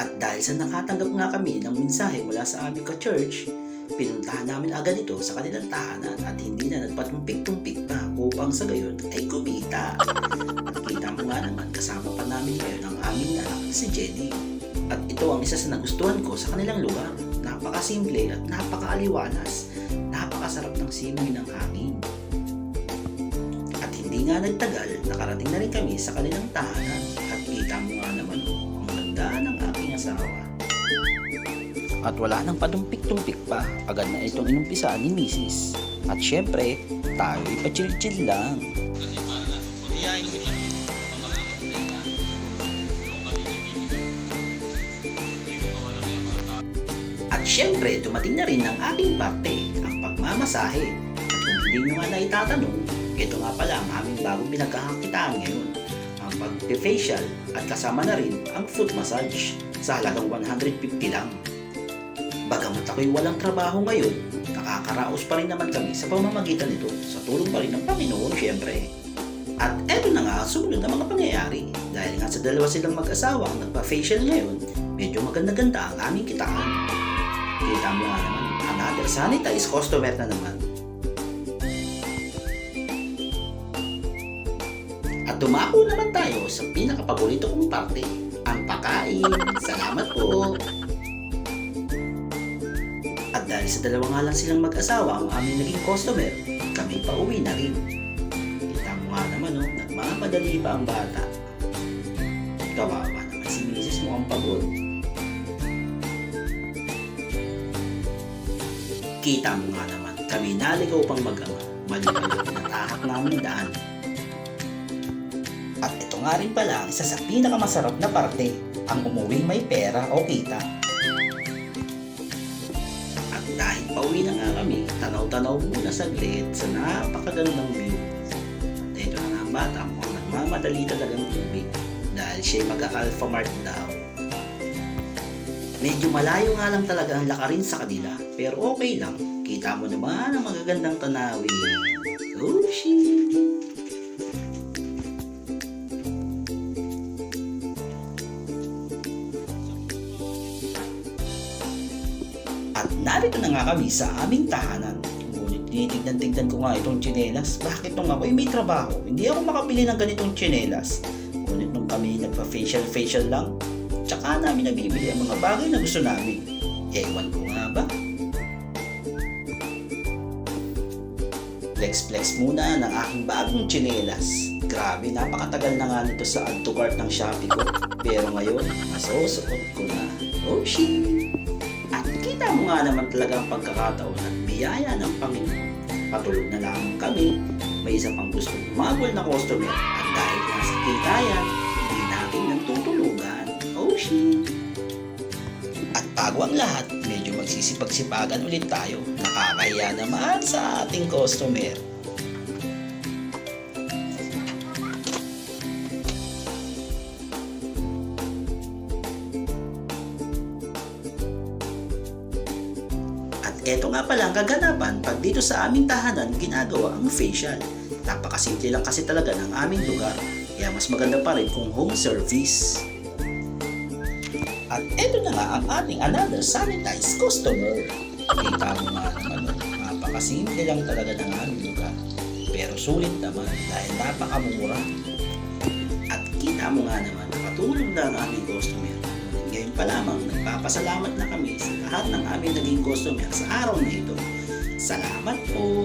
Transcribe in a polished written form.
At dahil sa nakatanggap nga kami ng mensahe mula sa aming ka-church, pinuntahan namin agad ito sa kanilang tahanan at hindi na nagpatumpik-tumpik pa upang sa gayon ay kumita. At kita mo nga naman kasama pa namin ngayon ang aming anak si Jenny. At ito ang isa sa nagustuhan ko sa kanilang lugar. Napakasimple at napakaaliwalas. Napakasarap ng simoy ng hangin. At hindi nga nagtagal, nakarating na rin kami sa kanilang tahanan. At kita mo nga naman ang ganda ng aking asawa. At wala nang patumpik-tumpik pa, agad na itong inumpisaan ni Mrs. At syempre, tayo'y pa-chill-chill lang. At syempre, dumating na rin ang aking parte, ang pagmamasahe. At kung hindi nyo nga naitatanong, ito nga pala ang aming bagong pinagkakakitaan ngayon. Ang pag-facial at kasama na rin ang foot massage sa halagang 150 lang. Bagamat ako'y walang trabaho ngayon, nakakaraos pa rin naman kami sa pamamagitan nito sa tulong pa rin ng Panginoon syempre. At eto na nga sumunod na mga pangyayari. Dahil nga sa dalawa silang mag-asawa ang nagpa-facial ngayon, medyo maganda-ganda ang aming kitaan. Kita mo nga naman, another sanitized customer na naman. At tumako naman tayo sa pinakapaborito kong parte, ang pakain. Salamat po! At dahil sa dalawa nga lang silang mag-asawa ang aming naging customer, kami pa uwi na rin. Kita mo nga naman nagmamadali pa ang bata. Kawawa naman si Mrs. mo ang pagod. Kita mo nga naman, kami naligaw pang mag-ama, maliban na tahak namin daan. At ito nga rin pala ang isa sa pinakamasarap na parte, ang umuwing may pera o kita. Dahil pauwi na nga kami, tanaw-tanaw muna saglit sa napakagandang view. At ito na nga ang bata mo, nagmamadali talagang tubig dahil siya'y mag-Alpha Mart daw. Medyo malayo nga lang talaga ang lakarin sa kanila, pero okay lang. Kita mo naman ang magagandang tanawin. Oh shit! At narito na nga kami sa aming tahanan. Ngunit tinitignan-tignan ko nga itong tsinelas. Bakit nung ako'y may trabaho, hindi ako makabili ng ganitong tsinelas? Ngunit nung kami nagpa-facial lang, tsaka namin nabibili ang mga bagay na gusto namin. Ewan ko nga ba? Flex-flex muna ng aking bagong tsinelas. Grabe, napakatagal na nga nito sa add to cart ng Shopee ko. Pero ngayon, masusuot ko na. Oh shit! Kita mo nga naman talaga ang pagkakataon at biyaya ng Panginoon. Patulog na lamang kami, may isa pang gustong umabol na customer at dahil nga sa kita yan, hindi natin nagtutulugan. Oh shit! At bago ang lahat, medyo magsisipag-sipagan ulit tayo. Nakakahiya naman sa ating customer. Eto nga pala ang kaganapan pag dito sa aming tahanan ginagawa ang facial. Napakasimple lang kasi talaga ng aming lugar, kaya mas maganda pa rin kung home service. At eto na nga ang ating another sanitized customer. Kita mo nga naman, napakasimple lang talaga ng aming lugar. Pero sulit naman dahil napakamura. At kita mo nga naman, nakatulong na ang aming customer. Ngayon pa lamang, nagpapasalamat na kami sa lahat ng aming naging customer sa araw na ito. Salamat po!